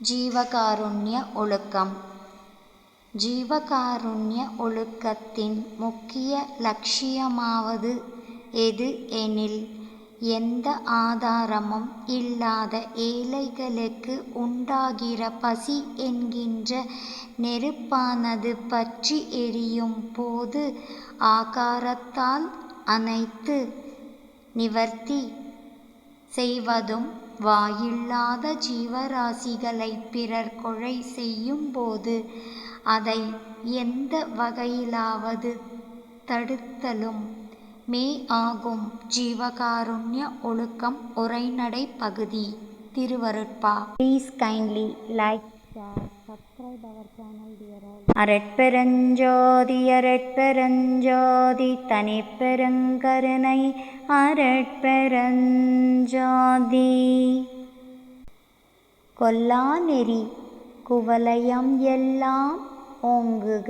ஜீவகாருண்ய ஒழுக்கம். ஜீவகாருண்ய ஒழுக்கத்தின் முக்கிய லட்சியமாவது எது எனில், எந்த ஆதாரமும் இல்லாத ஏழைகளுக்கு உண்டாகிற பசி என்கின்ற நெருப்பானது பற்றி எரியும் போது ஆகாரத்தால் அணைத்து நிவர்த்தி செய்வதும், வாயில்லாத ஜீவராசிகளை பிறர் கொலை செய்யும்போது அதை எந்த வகையிலாவது தடுத்தலும் மே ஆகும். ஜீவகாருண்ய ஒழுக்கம் உரைநடை பகுதி. Thiruvarutpa. Please kindly like, share, subscribe our channel dear all. அரட்பெருஞ்சோதி அரட்பெருஞ்சோதி தனிப்பெருங்கருணை அரட்பெருஞ்சோதி. கொல்லா நெறி குவலயம் எல்லாம் ஓங்குக.